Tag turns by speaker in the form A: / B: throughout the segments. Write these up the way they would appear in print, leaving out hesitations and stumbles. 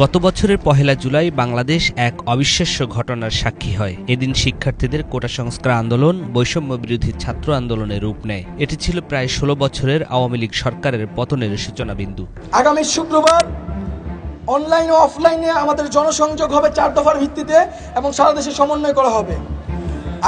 A: গত বছরের ১লা জুলাই বাংলাদেশ এক অবিশ্বাস্য ঘটনার সাক্ষী হয়। এদিন শিক্ষার্থীদের কোটা সংস্কার আন্দোলন বৈষম্য বিরোধী ছাত্র আন্দোলনের রূপ নেয়। এটি ছিল প্রায় ১৬ বছরের আওয়ামী লীগ সরকারের পতনের সূচনা বিন্দু।
B: আগামী শুক্রবার অনলাইন ও অফলাইনে আমাদের জনসংযোগ হবে ৪ দফার ভিত্তিতে এবং সারা দেশে সমন্বয় করা হবে।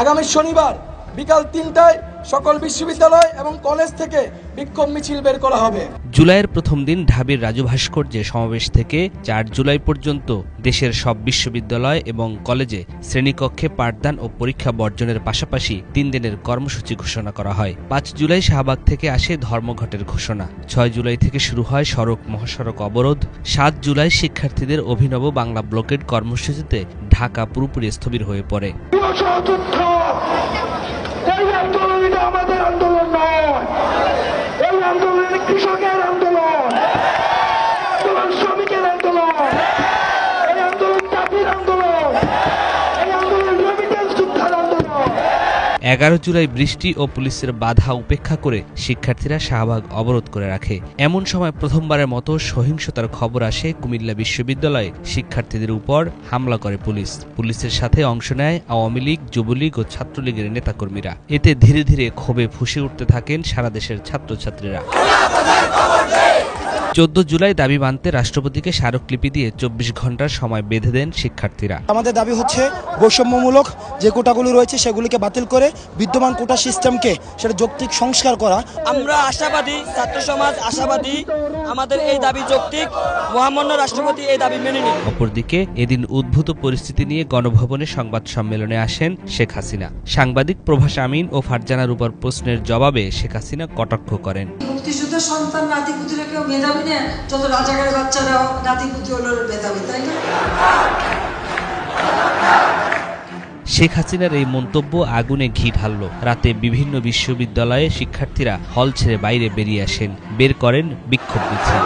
B: আগামী শনিবার বিকাল ৩টায় সকল বিশ্ববিদ্যালয় এবং কলেজ থেকে বিক্ষোভ মিছিল বের করা হবে।
A: জুলাইয়ের প্রথম দিন ঢাবির রাজু ভাস্কর্যে সমাবেশ থেকে ৪ জুলাই পর্যন্ত দেশের সব বিশ্ববিদ্যালয় এবং কলেজে শ্রেণীকক্ষে পাঠদান ও পরীক্ষা বর্জনের পাশাপাশি ৩ দিনের কর্মসূচি ঘোষণা করা হয়। ৫ জুলাই শাহবাগ থেকে আসে ধর্মঘটের ঘোষণা। ৬ জুলাই থেকে শুরু হয় সড়ক মহাসড়ক অবরোধ। ৭ জুলাই শিক্ষার্থীদের অভিনব বাংলা ব্লকেড কর্মসূচিতে ঢাকা পুরোপুরি স্থবির হয়ে পড়ে।
C: আমাদের আন্দোলন নয়, এই আন্দোলন কৃষকের আন্দোলন, শ্রমিকের আন্দোলন, এই আন্দোলন জাতির আন্দোলন, এই আন্দোলন রেমিটেন্স যোদ্ধার আন্দোলন।
A: ১১ জুলাই বৃষ্টি ও পুলিশের বাধা উপেক্ষা করে শিক্ষার্থীরা শাহবাগ অবরোধ করে রাখে। এমন সময় প্রথমবারের মতো সহিংসতার খবর আসে কুমিল্লা বিশ্ববিদ্যালয়ে। শিক্ষার্থীদের উপর হামলা করে পুলিশ। পুলিশের সাথে অংশ নেয় আওয়ামী লীগ, যুবলীগ ও ছাত্রলীগের নেতাকর্মীরা। এতে ধীরে ধীরে ক্ষোভে ফুঁসে উঠতে থাকেন সারা দেশের ছাত্রছাত্রীরা। ১৪ জুলাই দাবি মানতে রাষ্ট্রপতিকে স্মারকলিপি দিয়ে ২৪ ঘন্টার সময় বেঁধে দেন শিক্ষার্থীরা।
B: আমাদের দাবি হচ্ছে বৈষম্যমূলক যে কোটাগুলো রয়েছে সেগুলিকে বাতিল করে বিদ্যমান কোটা সিস্টেমকে সেটা যৌক্তিক সংস্কার করা।
D: আমরা আশাবাদী, ছাত্র সমাজ আশাবাদী, আমাদের এই দাবি যৌক্তিক, মহামান্য রাষ্ট্রপতি এই দাবি মেনে নিন।
A: অপরদিকে এদিন উদ্ভূত পরিস্থিতি নিয়ে গণভবনে সংবাদ সম্মেলনে আসেন শেখ হাসিনা। সাংবাদিক প্রভাস আমিন ও ফারজানার উপর প্রশ্নের জবাবে শেখ হাসিনা কটাক্ষ করেন।
E: মুক্তিযুদ্ধের সন্তান নাতিপুতিরা কেউ মেধাবী না, যত রাজাকারের বাচ্চারা নাতিপুতি হলো মেধাবী, তাই না?
A: শেখ হাসিনার এই মন্তব্য আগুনে ঘি ঢালল। রাতে বিভিন্ন বিশ্ববিদ্যালয়ে শিক্ষার্থীরা হল ছেড়ে বাইরে বেরিয়ে আসেন, বের করেন বিক্ষোভ মিছিল।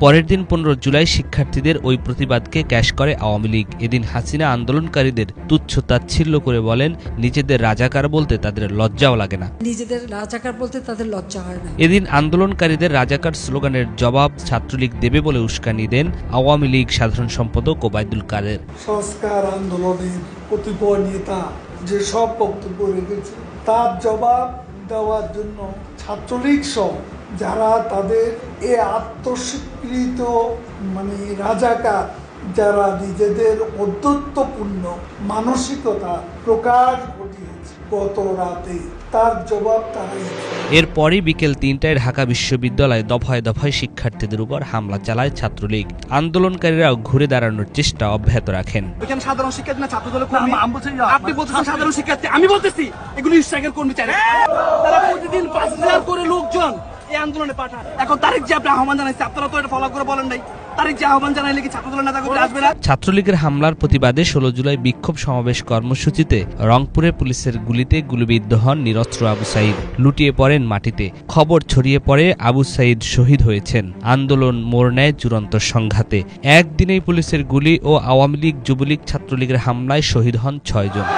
A: পরের দিন ১৫ জুলাই শিক্ষার্থীদের ওই প্রতিবাদকে ক্যাশ করে আওয়ামী লীগ। এদিন হাসিনা আন্দোলনকারীদের তুচ্ছ তাচ্ছিল্য করে বলেন, নিজেদের রাজাকার বলতে তাদের লজ্জাও লাগে না।
E: নিজেদের রাজাকার বলতে তাদের লজ্জা হয় না।
A: এদিন আন্দোলনকারীদের রাজাকার স্লোগানের জবাব ছাত্রলীগ দেবে বলে উস্কানি দেন আওয়ামী লীগ সাধারণ সম্পাদক ওবায়দুল কাদের।
F: সংস্কার আন্দোলনের কতিপয় নেতা যে সব বক্তব্য রেখেছে তার জবাব দেওয়ার জন্য ছাত্রলীগ সহ যারা তাদের এ আত্মস্বীকৃত রাজাকার, যারা নিজেদের অদ্যত্বপূর্ণ মানসিকতা প্রকাশ ঘটিয়েছে গত রাতে, তার জবাব তারাই।
A: এরপরই বিকেল ৩টায় ঢাকা বিশ্ববিদ্যালয়ে দফায় দফায় শিক্ষার্থীদের উপর হামলা চালায় ছাত্রলীগ। আন্দোলনকারীরাও ঘুরে দাঁড়ানোর চেষ্টা অব্যাহত রাখেন।
D: সাধারণ শিক্ষার্থী না, ছাত্রদলের কর্মী। আপনি বলছেন সাধারণ শিক্ষার্থী, আমি বলতেছি এগুলো স্ট্রাইকের কর্মী। তারা প্রতিদিন ৫,০০০ করে লোকজন এই আন্দোলনে পাঠান। এখন তারিখ যে আপনি আহ্বান জানাইছে, আপনারা তো এটা ফলো করে বলেন নাই। তারিখ যে আহ্বান জানাইলে কি ছাত্রদলের নেতাকর্মী আসবে না?
A: ছাত্রলীগের হামলার প্রতিবাদে ১৬ জুলাই বিক্ষোভ সমাবেশ কর্মসূচিতে রংপুরে পুলিশের গুলিতে গুলিবিদ্ধ হন নিরস্ত্র আবু সাঈদ। লুটিয়ে পড়েন মাটিতে। খবর ছড়িয়ে পড়ে আবু সাঈদ শহীদ হয়েছেন। আন্দোলন মোড় নেয় চূড়ান্ত সংঘাতে। একদিনেই পুলিশের গুলি ও আওয়ামী লীগ, যুবলীগ, ছাত্রলীগের হামলায় শহীদ হন ৬ জন।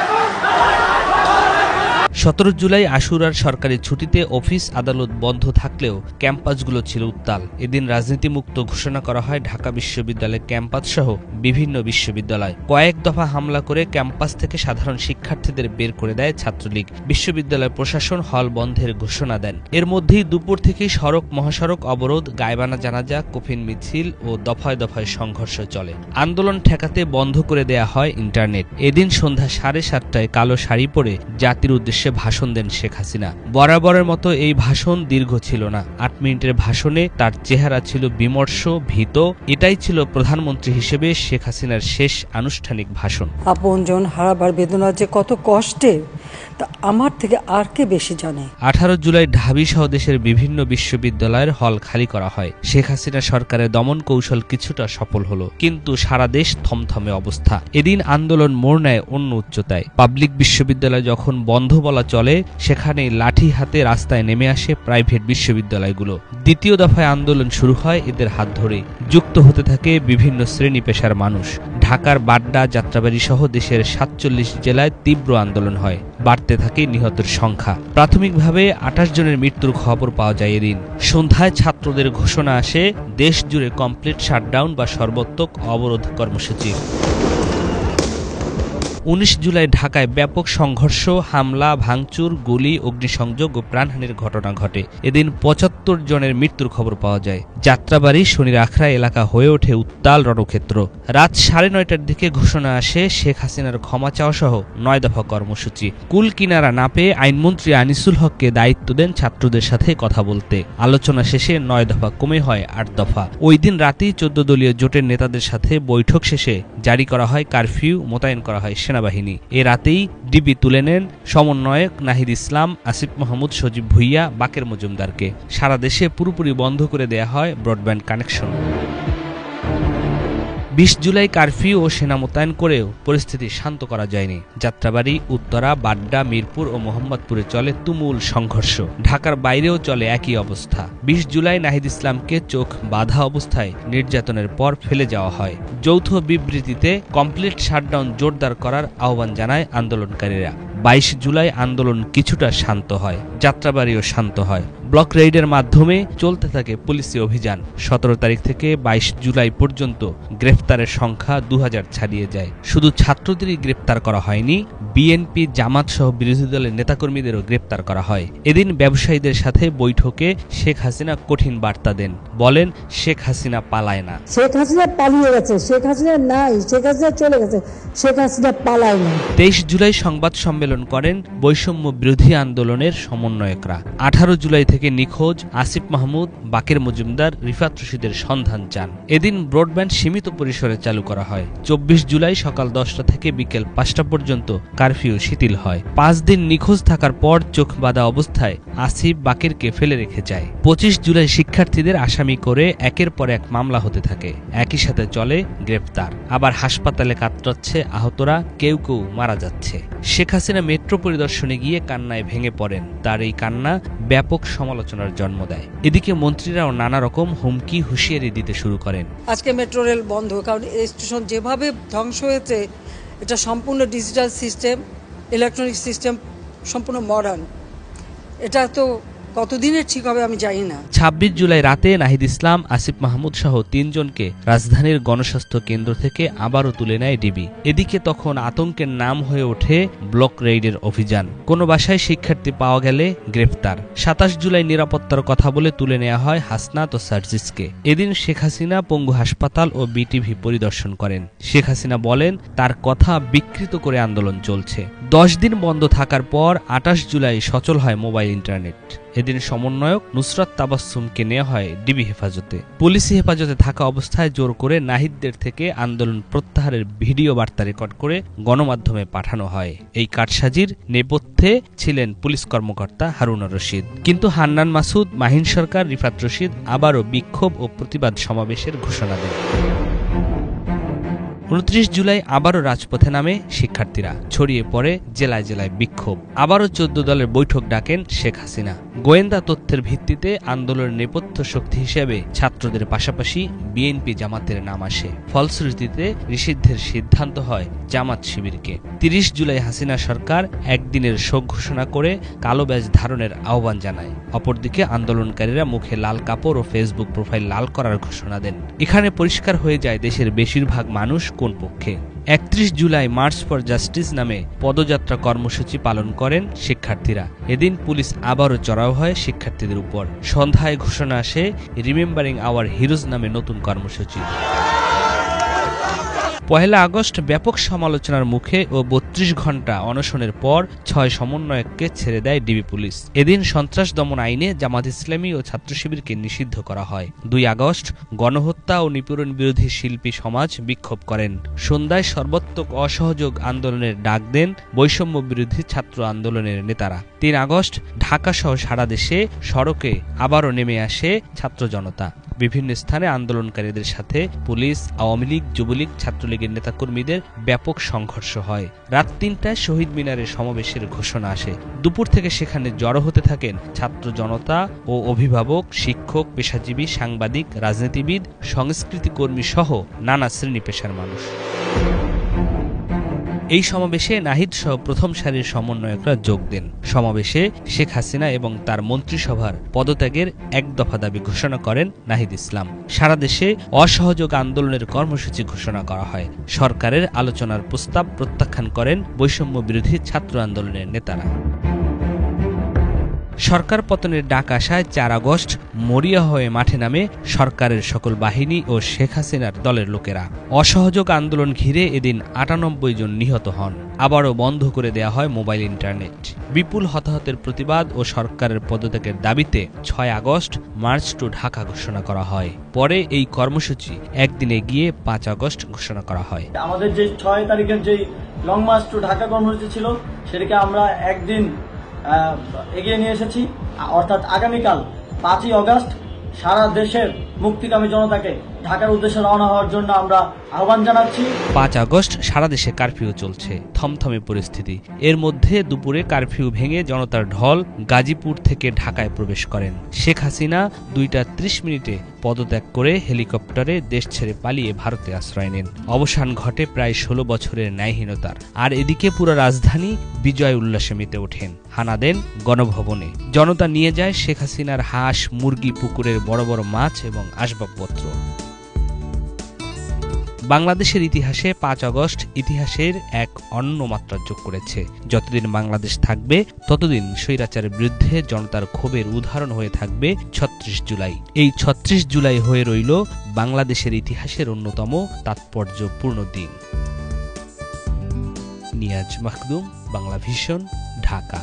A: ১৭ জুলাই আশুরার সরকারি ছুটিতে অফিস আদালত বন্ধ থাকলেও ক্যাম্পাসগুলো ছিল উত্তাল। এদিন রাজনীতিমুক্ত ঘোষণা করা হয় ঢাকা বিশ্ববিদ্যালয়ের ক্যাম্পাস সহ বিভিন্ন বিশ্ববিদ্যালয়। কয়েক দফা হামলা করে ক্যাম্পাস থেকে সাধারণ শিক্ষার্থীদের বের করে দেয় ছাত্রলীগ। বিশ্ববিদ্যালয় প্রশাসন হল বন্ধের ঘোষণা দেন। এর মধ্যেই দুপুর থেকেই সড়ক মহাসড়ক অবরোধ, গায়বানা জানাজা, কফিন মিছিল ও দফায় দফায় সংঘর্ষ চলে। আন্দোলন ঠেকাতে বন্ধ করে দেয়া হয় ইন্টারনেট। এদিন সন্ধ্যা ৭:৩০টায় কালো শাড়ি পরে জাতির উদ্দেশ্যে ভাষণ দেন শেখ হাসিনা। বরাবরের মতো এই ভাষণ দীর্ঘ ছিল না। ৮ মিনিটের ভাষণে তার চেহারা ছিল বিমর্ষ, ভীত। এটাই ছিল প্রধানমন্ত্রী হিসেবে শেখ হাসিনার শেষ আনুষ্ঠানিক ভাষণ।
E: আপনজন হারাবার বেদনা যে কত কষ্টের তা আমার থেকে আর কে বেশি জানে।
A: ১৮ জুলাই ঢাবি সহ দেশের বিভিন্ন বিশ্ববিদ্যালয়ের হল খালি করা হয়। শেখ হাসিনা সরকারের দমন কৌশল কিছুটা সফল হলো, কিন্তু সারা দেশ থমথমে অবস্থা। এদিন আন্দোলন মোড় নেয় অন্য উচ্চতায়। পাবলিক বিশ্ববিদ্যালয় যখন বন্ধ বলা চলে, সেখানেই লাঠি হাতে রাস্তায় নেমে আসে প্রাইভেট বিশ্ববিদ্যালয়গুলো। দ্বিতীয় দফায় আন্দোলন শুরু হয় এদের হাত ধরে। যুক্ত হতে থাকে বিভিন্ন শ্রেণী পেশার মানুষ। ঢাকার বাড্ডা, যাত্রাবাড়ি সহ দেশের ৪৭ জেলায় তীব্র আন্দোলন হয়। বাড়তে থাকে নিহতের সংখ্যা। প্রাথমিকভাবে ২৮ জনের মৃত্যুর খবর পাওয়া যায় এদিন। সন্ধ্যায় ছাত্রদের ঘোষণা আসে দেশ জুড়ে কমপ্লিট শাটডাউন বা সর্বাত্মক অবরোধ কর্মসূচি। ১৯ জুলাই ঢাকায় ব্যাপক সংঘর্ষ, হামলা, ভাঙচুর, গুলি, অগ্নিসংযোগ ও প্রাণহানির ঘটনা ঘটে। এদিন ৭৫ জনের মৃত্যুর খবর পাওয়া যায়। যাত্রাবাড়ি, শনির আখড়া এলাকা হয়ে ওঠে উত্তাল রণক্ষেত্র। রাত ৯:৩০টার দিকে ঘোষণা আসে শেখ হাসিনার ক্ষমা চাওয়া সহ ৯ দফা কর্মসূচি। কুল কিনারা না পেয়ে আইনমন্ত্রী আনিসুল হককে দায়িত্ব দেন ছাত্রদের সাথে কথা বলতে। আলোচনা শেষে ৯ দফা কমে হয় ৮ দফা। ওই দিন রাতেই ১৪ দলীয় জোটের নেতাদের সাথে বৈঠক শেষে জারি করা হয় কারফিউ, মোতায়েন করা হয় সেনাবাহিনী। এ রাতেই ডিবি তুলে নেন সমন্বয়ক নাহিদ ইসলাম, আসিফ মাহমুদ, সজীব ভুইয়া, বাকের মজুমদারকে। সারা দেশে পুরোপুরি বন্ধ করে দেয়া হয় ব্রডব্যান্ড কানেকশন। ২০ জুলাই কারফিউ ও সেনা মোতায়েন করেও পরিস্থিতি শান্ত করা যায়নি। যাত্রাবাড়ি, উত্তরা, বাড্ডা, মিরপুর ও মোহাম্মদপুরে চলে তুমুল সংঘর্ষ। ঢাকার বাইরেও চলে একই অবস্থা। ২০ জুলাই নাহিদ ইসলামকে চোখ বাঁধা অবস্থায় নির্যাতনের পর ফেলে যাওয়া হয়। যৌথ বিবৃতিতে কমপ্লিট শাটডাউন জোরদার করার আহ্বান জানায় আন্দোলনকারীরা। ২২ জুলাই আন্দোলন কিছুটা শান্ত হয়, যাত্রাবাড়িও শান্ত হয়। ব্লক রেইডের মাধ্যমে চলতে থাকে পুলিশি অভিযান। ১৭ তারিখ থেকে ২২ জুলাই পর্যন্ত গ্রেফতারের সংখ্যা ২০০০ ছাড়িয়ে যায়। শুধু ছাত্রদেরই গ্রেপ্তার করা হয়নি, বিএনপি, জামাত সহ বিরোধী দলের নেতাকর্মীদেরও গ্রেপ্তার করা হয়। এদিন ব্যবসায়ীদের সাথে বৈঠকে শেখ হাসিনা কঠিন বার্তা দেন। বলেন, শেখ হাসিনা পালায় না।
E: শেখ হাসিনা পালিয়ে গেছে, শেখ হাসিনা নাই, শেখ হাসিনা চলে গেছে, শেখ হাসিনা পালায় না।
A: ২৩ জুলাই সংবাদ সম্মেলন করেন বৈষম্য বিরোধী আন্দোলনের সমন্বয়করা। ১৮ জুলাই থেকে নিখোঁজ আসিফ মাহমুদ, বাকের মজুমদার, রিফাত রশিদের সন্ধান চান। এদিন ব্রডব্যান্ড সীমিত পরিসরে চালু করা হয়। ২৪ জুলাই সকাল ১০টা থেকে বিকেল ৫টা পর্যন্ত কারফিউ শিথিল হয়। ৫ দিন নিখোঁজ থাকার পর চোখ বাঁধা অবস্থায় আসিফ বাকেরকে ফেলে রেখে যায়। ২৫ জুলাই শিক্ষার্থীদের আসামি করে একের পর এক মামলা হতে থাকে। একই সাথে চলে গ্রেফতার। আবার হাসপাতালে কাতরাচ্ছে আহতরা, কেউ কেউ মারা যাচ্ছে। শেখ হাসিনা মেট্রো পরিদর্শনে গিয়ে কান্নায় ভেঙে পড়েন। তার এই কান্না ব্যাপক সমালোচনার জন্ম দেয়। এদিকে মন্ত্রীরাও নানা রকম হুমকি, হুঁশিয়ারি দিতে শুরু করেন।
E: আজকে মেট্রো রেল বন্ধ, কারণ এই স্টেশন যেভাবে ধ্বংস হয়েছে, এটা সম্পূর্ণ ডিজিটাল সিস্টেম, ইলেকট্রনিক সিস্টেম, সম্পূর্ণ মডার্ন। এটা তো কতদিনের ঠিক হবে আমি জানি না। ২৬ জুলাই রাতে নাহিদ ইসলাম, আসিফ মাহমুদ সহ ৩ জনকে রাজধানীর গণস্বাস্থ্য কেন্দ্র থেকে আবারও তুলে নেয় ডিবি। এদিকে তখন আতঙ্কের নাম হয়ে ওঠে ব্লক রেইডের অভিযান। কোনো বাসায় শিক্ষার্থী পাওয়া গেলে গ্রেফতার। ২৭ জুলাই নিরাপত্তার কথা বলে তুলে নেওয়া হয় হাসনাত ও সার্জিসকে। এদিন শেখ হাসিনা পঙ্গু হাসপাতাল ও বিটিভি পরিদর্শন করেন। শেখ হাসিনা বলেন, তার কথা বিকৃত করে আন্দোলন চলছে। ১০ দিন বন্ধ থাকার পর ২৮ জুলাই সচল হয় মোবাইল ইন্টারনেট। এদিন সমন্বয়ক নুসরাত তাবাসসুমকে নেওয়া হয় ডিবি হেফাজতে। পুলিশি হেফাজতে থাকা অবস্থায় জোর করে নাহিদদের থেকে আন্দোলন প্রত্যাহারের ভিডিও বার্তা রেকর্ড করে গণমাধ্যমে পাঠানো হয়। এই কারসাজির নেপথ্যে ছিলেন পুলিশ কর্মকর্তা হারুনুর রশিদ। কিন্তু হান্নান মাসুদ, মাহিন সরকার, রিফাত রশিদ আবারও বিক্ষোভ ও প্রতিবাদ সমাবেশের ঘোষণা দেন। ২৯ জুলাই আবারও রাজপথে নামে শিক্ষার্থীরা। ছড়িয়ে পড়ে জেলায় জেলায় বিক্ষোভ। আবারও ১৪ দলের বৈঠক ডাকেন শেখ হাসিনা। গোয়েন্দা তথ্যের ভিত্তিতে আন্দোলনের নেপথ্য শক্তি হিসেবে ছাত্রদের পাশাপাশি বিএনপি, জামাতের নাম আসে। ফলশ্রুতিতে নিষিদ্ধের সিদ্ধান্ত হয় জামাত শিবিরকে। ৩০ জুলাই হাসিনা সরকার একদিনের শোক ঘোষণা করে কালো ব্যাজ ধারণের আহ্বান জানায়। অপরদিকে আন্দোলনকারীরা মুখে লাল কাপড় ও ফেসবুক প্রোফাইল লাল করার ঘোষণা দেন। এখানে পরিষ্কার হয়ে যায় দেশের বেশিরভাগ মানুষ কোন পক্ষে। ৩১ জুলাই মার্চ ফর জাস্টিস নামে পদযাত্রা কর্মসূচি পালন করেন শিক্ষার্থীরা। এদিন পুলিশ আবারও চড়াও হয় শিক্ষার্থীদের উপর। সন্ধ্যায় ঘোষণা আসে রিমেম্বারিং আওয়ার হিরোজ নামে নতুন কর্মসূচি। ১ আগস্ট ব্যাপক সমালোচনার মুখে ও ৩২ ঘণ্টা অনশনের পর ৬ সমন্বয়ককে ছেড়ে দেয় ডিবি পুলিশ। এদিন সন্ত্রাস দমন আইনে জামাত ইসলামী ও ছাত্র শিবিরকে নিষিদ্ধ করা হয়। ২ আগস্ট গণহত্যা ও নিপীড়ন বিরোধী শিল্পী সমাজ বিক্ষোভ করেন। সন্ধ্যায় সর্বাত্মক অসহযোগ আন্দোলনের ডাক দেন বৈষম্য বিরোধী ছাত্র আন্দোলনের নেতারা। ৩ আগস্ট ঢাকা সহ সারা দেশে সড়কে আবারও নেমে আসে ছাত্র জনতা।
A: বিভিন্ন স্থানে আন্দোলনকারীদের সাথে পুলিশ, আওয়ামী লীগ, যুবলীগ, ছাত্রলীগের নেতাকর্মীদের ব্যাপক সংঘর্ষ হয়। রাত ৩টায় শহীদ মিনারে সমাবেশের ঘোষণা আসে। দুপুর থেকে সেখানে জড়ো হতে থাকেন ছাত্র জনতা ও অভিভাবক, শিক্ষক, পেশাজীবী, সাংবাদিক, রাজনীতিবিদ, সংস্কৃতি কর্মী সহ নানা শ্রেণী পেশার মানুষ। এই সমাবেশে নাহিদ সহ প্রথম সারির সমন্বয়করা যোগ দেন। সমাবেশে শেখ হাসিনা এবং তার মন্ত্রিসভার পদত্যাগের এক দফা দাবি ঘোষণা করেন নাহিদ ইসলাম। সারা দেশে অসহযোগ আন্দোলনের কর্মসূচি ঘোষণা করা হয়। সরকারের আলোচনার প্রস্তাব প্রত্যাখ্যান করেন বৈষম্য বিরোধী ছাত্র আন্দোলনের নেতারা। সরকার পতনের ডাক আসায় ৪ আগস্ট মরিয়া হয়ে মাঠে নামে সরকারের সকল বাহিনী ও শেখ হাসিনার দলের লোকেরা। অসহযোগ আন্দোলন ঘিরে এদিন ৯৮ জন নিহত হন। আবারও বন্ধ করে দেয়া হয় মোবাইল ইন্টারনেট। বিপুল হতাহতের প্রতিবাদ ও সরকারের পদত্যাগের দাবিতে ৬ আগস্ট মার্চ টু ঢাকা ঘোষণা করা হয়। পরে এই কর্মসূচি একদিনে গিয়ে ৫ আগস্ট ঘোষণা করা হয়।
G: আমাদের যে ৬ তারিখের যে লং মার্চ টু ঢাকা কর্মসূচি ছিল সেটাকে আমরা একদিন এগিয়ে নিয়ে এসেছি, অর্থাৎ আগামীকাল ৫ই আগস্ট সারা দেশের মুক্তিকামী জনতাকে ঢাকার উদ্দেশ্যে রওনা হওয়ার জন্য আমরা আহ্বান জানাচ্ছি।
A: ৫ আগস্ট সারা দেশে কারফিউ চলছে, থমথমে পরিস্থিতি। এর মধ্যে দুপুরে কারফিউ ভেঙে জনতার ঢল গাজীপুর থেকে ঢাকায় প্রবেশ করেন। শেখ হাসিনা ২টা ৩০ মিনিটে পদত্যাগ করে হেলিকপ্টারে দেশ ছেড়ে পালিয়ে ভারতে আশ্রয় নেন। অবসান ঘটে প্রায় ১৬ বছরের ন্যায়হীনতার। আর এদিকে পুরো রাজধানী বিজয় উল্লাসে মেতে ওঠেন। হানা দেন গণভবনে। জনতা নিয়ে যায় শেখ হাসিনার হাঁস, মুরগি, পুকুরের বড় বড় মাছ এবং আসবাবপত্র। বাংলাদেশের ইতিহাসে ৫ আগস্ট ইতিহাসের এক অন্য মাত্রা যোগ করেছে। যতদিন বাংলাদেশ থাকবে ততদিন স্বৈরাচারের বিরুদ্ধে জনতার ক্ষোভের উদাহরণ হয়ে থাকবে ৩৬ জুলাই। এই ৩৬ জুলাই হয়ে রইল বাংলাদেশের ইতিহাসের অন্যতম তাৎপর্যপূর্ণ দিন। নিয়াজ মাখদুম, বাংলা ভিশন, ঢাকা।